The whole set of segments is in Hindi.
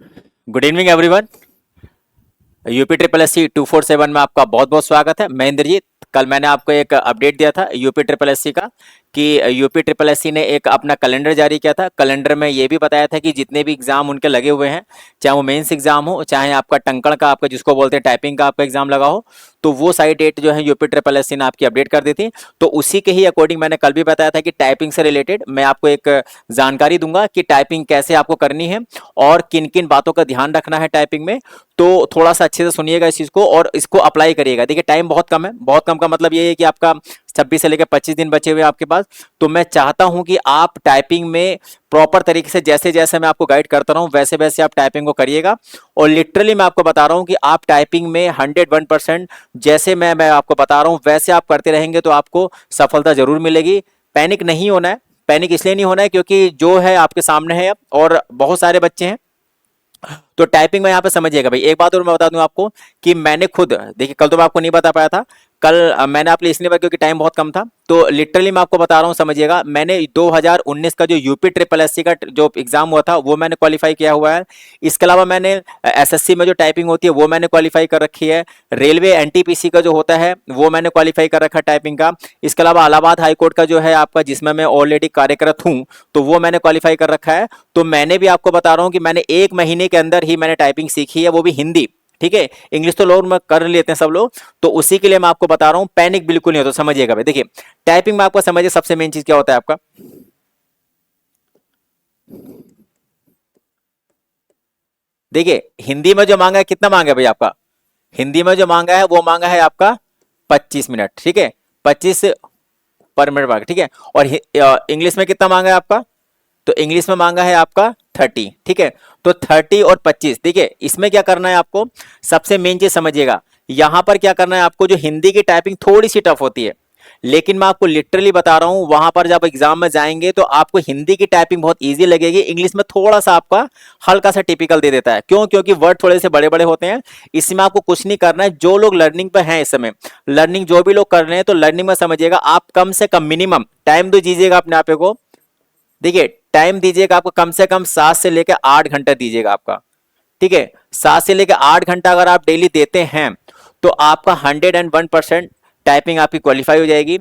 Good evening everyone. UP triple S C 247 में आपका बहुत बहुत स्वागत है। मैं इंद्रजीत। कल मैंने आपको एक अपडेट दिया था यूपी ट्रिपल एस सी का कि यूपी ट्रिपल एस सी ने एक अपना कैलेंडर जारी किया था। कैलेंडर में ये भी बताया था कि जितने भी एग्जाम उनके लगे हुए हैं, चाहे वो मेंस एग्जाम हो, चाहे आपका टंकण का, आपका जिसको बोलते हैं टाइपिंग का आपका एग्जाम लगा हो, तो वो सारी डेट जो है यूपी ट्रिपल एस सी ने आपकी अपडेट कर दी थी। तो उसी के ही अकॉर्डिंग मैंने कल भी बताया था कि टाइपिंग से रिलेटेड मैं आपको एक जानकारी दूंगा कि टाइपिंग कैसे आपको करनी है और किन किन बातों का ध्यान रखना है टाइपिंग में। तो थोड़ा सा अच्छे से सुनिएगा इस चीज को और इसको अप्लाई करिएगा। देखिए टाइम बहुत कम है, बहुत कम का मतलब ये है कि आपका 26 से लेकर 25 दिन बचे हुए हैं आपके पास। तो मैं चाहता हूं कि आप टाइपिंग में प्रॉपर तरीके से, जैसे जैसे मैं आपको गाइड करता रहा हूं वैसे वैसे आप टाइपिंग को करिएगा। और लिटरली मैं आपको बता रहा हूं कि आप टाइपिंग में 101% जैसे मैं आपको बता रहा हूं वैसे आप करते रहेंगे तो आपको सफलता जरूर मिलेगी। पैनिक नहीं होना है। पैनिक इसलिए नहीं होना है क्योंकि जो है आपके सामने है अब और बहुत सारे बच्चे हैं। तो टाइपिंग में यहाँ पे समझिएगा भाई, एक बात और मैं बता दूं आपको कि मैंने खुद, देखिए कल तो मैं आपको नहीं बता पाया था। कल मैंने आप लिए इसलिए बताया क्योंकि टाइम बहुत कम था। तो लिटरली मैं आपको बता रहा हूँ, समझिएगा, मैंने 2019 का जो यूपी ट्रिपल एससी का जो एग्जाम हुआ था वो मैंने क्वालिफाई किया हुआ है। इसके अलावा मैंने एसएससी में जो टाइपिंग होती है वो मैंने क्वालिफाई कर रखी है। रेलवे एनटीपीसी का जो होता है वो मैंने क्वालिफाई कर रखा है टाइपिंग का। इसके अलावा इलाहाबाद हाईकोर्ट का जो है आपका, जिसमें मैं ऑलरेडी कार्यरत हूँ, तो वो मैंने क्वालिफाई कर रखा है। तो मैंने भी आपको बता रहा हूँ कि मैंने 1 महीने के अंदर ही मैंने टाइपिंग सीखी है, वो भी हिंदी। ठीक है, इंग्लिश तो लोग कर लेते हैं सब लोग। तो उसी के लिए मैं आपको बता रहा हूं, पैनिक बिल्कुल नहीं हो। तो समझिएगा भाई, देखिए टाइपिंग में आपको समझिए सबसे मेन चीज क्या होता है आपका। देखिए हिंदी में जो मांगा है, कितना मांगा है भाई आपका, हिंदी में जो मांगा है वो मांगा है आपका 25 मिनट। ठीक है, 25 पर मिनट मांगा, ठीक है। और इंग्लिश में कितना मांगा है आपका, तो इंग्लिश में मांगा है आपका 30। ठीक है, तो 30 और 25, देखिए इसमें क्या करना है आपको, सबसे मेन चीज समझिएगा। यहां पर क्या करना है आपको, जो हिंदी की टाइपिंग थोड़ी सी टफ होती है, लेकिन मैं आपको लिटरली बता रहा हूं, वहां पर जब एग्जाम में जाएंगे तो आपको हिंदी की टाइपिंग बहुत इजी लगेगी। इंग्लिश में थोड़ा सा आपका हल्का सा टिपिकल दे देता है। क्यों? क्योंकि वर्ड थोड़े से बड़े बड़े होते हैं। इसमें आपको कुछ नहीं करना है। जो लोग लर्निंग पे हैं इस समय, लर्निंग जो भी लोग कर रहे हैं, तो लर्निंग में समझिएगा आप कम से कम मिनिमम टाइम तो दीजिएगा अपने आप को। देखिए टाइम दीजिएगा आपको कम से कम 7 से लेकर 8 घंटा दीजिएगा आपका। ठीक है, 7 से लेकर 8 घंटा अगर आप डेली देते हैं तो आपका 101% टाइपिंग आपकी क्वालिफाई हो जाएगी।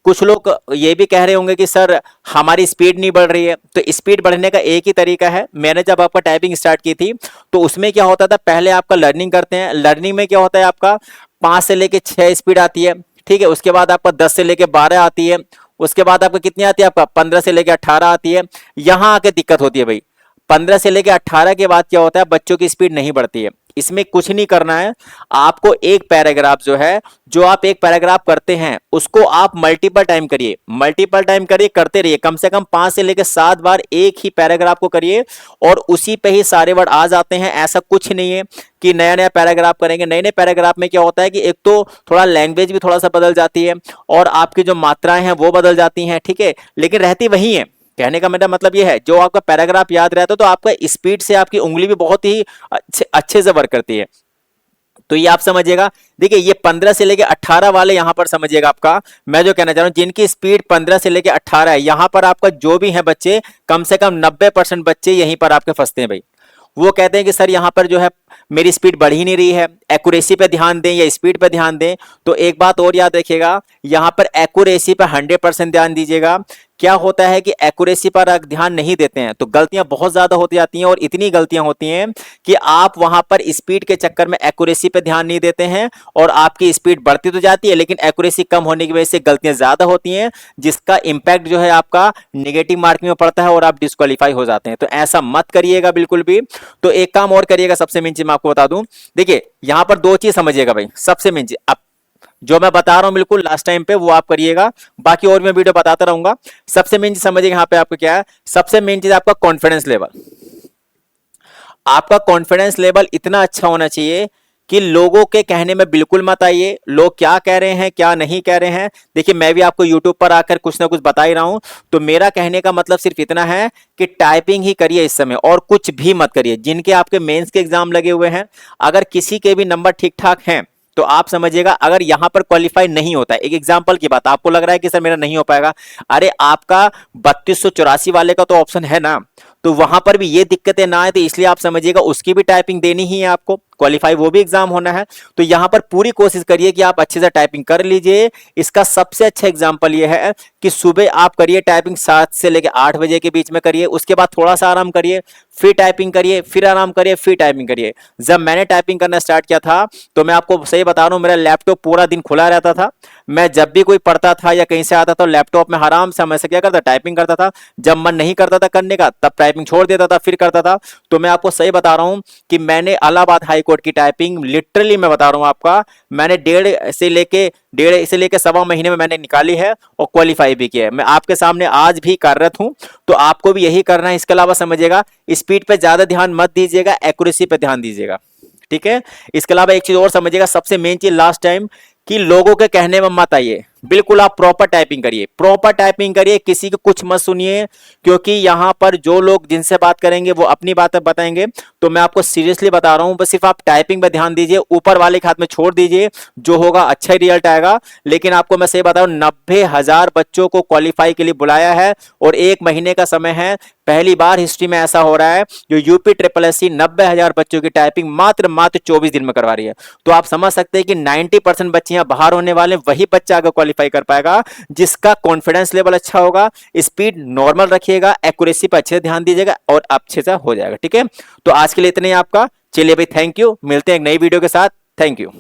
कुछ लोग ये भी कह रहे होंगे कि सर हमारी स्पीड नहीं बढ़ रही है। तो स्पीड बढ़ने का एक ही तरीका है। मैंने जब आपका टाइपिंग स्टार्ट की थी तो उसमें क्या होता था, पहले आपका लर्निंग करते हैं। लर्निंग में क्या होता है आपका 5 से लेकर 6 स्पीड आती है। ठीक है, उसके बाद आपका 10 से लेकर 12 आती है। उसके बाद आपका कितनी आती है, आपका 15 से लेकर 18 आती है। यहां आके दिक्कत होती है भाई। 15 से लेकर 18 के बाद क्या होता है, बच्चों की स्पीड नहीं बढ़ती है। इसमें कुछ नहीं करना है। आपको एक पैराग्राफ जो है, जो आप एक पैराग्राफ करते हैं उसको आप मल्टीपल टाइम करिए, मल्टीपल टाइम करिए, करते रहिए। कम से कम 5 से लेकर 7 बार एक ही पैराग्राफ को करिए और उसी पे ही सारे वर्ड आ जाते हैं। ऐसा कुछ नहीं है कि नया नया पैराग्राफ करेंगे। नए नए पैराग्राफ में क्या होता है कि एक तो थोड़ा लैंग्वेज भी थोड़ा सा बदल जाती है और आपकी जो मात्राएं हैं वो बदल जाती हैं। ठीक है, लेकिन रहती वही है। कहने का मेरा मतलब ये है, जो आपका पैराग्राफ याद रहता है तो आपका स्पीड से आपकी उंगली भी बहुत ही अच्छे से वर्क करती है। तो ये आप समझिएगा। देखिए ये 15 से लेकर 18 वाले यहां पर समझिएगा। आपका मैं जो कहना चाह रहा हूं, जिनकी स्पीड 15 से लेकर 18 है, यहां पर आपका जो भी है बच्चे, कम से कम 90% बच्चे यहीं पर आपके फंसते हैं भाई। वो कहते हैं कि सर यहाँ पर जो है मेरी स्पीड बढ़ ही नहीं रही है, एक्यूरेसी पे ध्यान दें या स्पीड पे ध्यान दें। तो एक बात और याद रखिएगा, यहाँ पर एक्यूरेसी पे 100% ध्यान दीजिएगा। क्या होता है कि एक्यूरेसी पर अगर ध्यान नहीं देते हैं तो गलतियां बहुत ज्यादा होती जाती हैं और इतनी गलतियां होती हैं कि आप वहां पर स्पीड के चक्कर में एक्यूरेसी पे ध्यान नहीं देते हैं और आपकी स्पीड बढ़ती तो जाती है लेकिन एक्यूरेसी कम होने की वजह से गलतियां ज्यादा होती हैं, जिसका इंपैक्ट जो है आपका नेगेटिव मार्किंग में पड़ता है और आप डिस्क्वालीफाई हो जाते हैं। तो ऐसा मत करिएगा बिल्कुल भी। तो एक काम और करिएगा, सबसे मेन चीज मैं आपको बता दूं। देखिए यहां पर 2 चीज समझिएगा भाई, सबसे मेन चीज अब जो मैं बता रहा हूं बिल्कुल लास्ट टाइम पे वो आप करिएगा। बाकी और मैं वीडियो बताता रहूंगा। सबसे मेन चीज समझिएगा यहाँ पे आपको क्या है, सबसे मेन चीज आपका कॉन्फिडेंस लेवल। आपका कॉन्फिडेंस लेवल इतना अच्छा होना चाहिए कि लोगों के कहने में बिल्कुल मत आइए। लोग क्या कह रहे हैं क्या नहीं कह रहे हैं, देखिए मैं भी आपको यूट्यूब पर आकर कुछ ना कुछ बता ही रहा हूं। तो मेरा कहने का मतलब सिर्फ इतना है कि टाइपिंग ही करिए इस समय और कुछ भी मत करिए। जिनके आपके मेंस के एग्जाम लगे हुए हैं, अगर किसी के भी नंबर ठीक ठाक हैं तो आप समझिएगा, अगर यहां पर क्वालिफाई नहीं होता है, एक एग्जांपल की बात, आपको लग रहा है कि सर मेरा नहीं हो पाएगा, अरे आपका 3284 वाले का तो ऑप्शन है ना। तो वहां पर भी ये दिक्कतें ना आए, तो इसलिए आप समझिएगा उसकी भी टाइपिंग देनी ही है आपको, क्वालिफाई वो भी एग्जाम होना है। तो यहां पर पूरी कोशिश करिए कि आप अच्छे से टाइपिंग कर लीजिए। इसका सबसे अच्छा एग्जांपल ये है कि सुबह आप करिए टाइपिंग 7 से लेकर 8 बजे के बीच में करिए, उसके बाद थोड़ा सा आराम करिए, फिर टाइपिंग करिए, फिर आराम करिए, फिर टाइपिंग करिए। जब मैंने टाइपिंग करना स्टार्ट किया था तो मैं आपको सही बता रहा हूं, मेरा लैपटॉप पूरा दिन खुला रहता था। मैं जब भी कोई पढ़ता था या कहीं से आता था लैपटॉप में आराम से मैं क्या करता, टाइपिंग करता था। जब मन नहीं करता था करने का तब टाइपिंग छोड़ देता था, फिर करता था। तो मैं आपको सही बता रहा हूं कि मैंने इलाहाबाद हाई कोर्ट की टाइपिंग लिटरली मैं बता रहा हूं आपका, मैंने डेढ़ से लेके सवा महीने में मैंने निकाली है और क्वालिफाई भी किया है। मैं आपके सामने आज भी कार्यरत हूं, तो आपको भी यही करना है। इसके अलावा समझिएगा, स्पीड पे ज्यादा ध्यान मत दीजिएगा, एक्यूरेसी पे ध्यान दीजिएगा, ठीक है। इसके अलावा एक चीज और समझिएगा, सबसे मेन चीज लास्ट टाइम, कि लोगों के कहने में मत आइए। बिल्कुल आप प्रॉपर टाइपिंग करिए, प्रॉपर टाइपिंग करिए, किसी को कुछ मत सुनिए, क्योंकि यहां पर जो लोग जिनसे बात करेंगे वो अपनी बातें बताएंगे। तो मैं आपको सीरियसली बता रहा हूं, बस सिर्फ आप टाइपिंग पे ध्यान दीजिए, ऊपर वाले के हाथ में छोड़ दीजिए, जो होगा अच्छा ही रिजल्ट आएगा। लेकिन आपको मैं सही बता रहा हूं, 90,000 बच्चों को क्वालिफाई के लिए बुलाया है और 1 महीने का समय है। पहली बार हिस्ट्री में ऐसा हो रहा है जो यूपी ट्रिपल एससी 90,000 बच्चों की टाइपिंग मात्र 24 दिन में करवा रही है। तो आप समझ सकते हैं कि 90% बच्चे यहां बाहर होने वाले, वही बच्चा आगे क्वालिफाई कर पाएगा जिसका कॉन्फिडेंस लेवल अच्छा होगा। स्पीड नॉर्मल रखिएगा, एक्यूरेसी पर अच्छे से ध्यान दीजिएगा और अच्छे से हो जाएगा, ठीक है। तो आज के लिए इतने ही आपका। चलिए भाई, थैंक यू, मिलते हैं एक नई वीडियो के साथ। Thank you.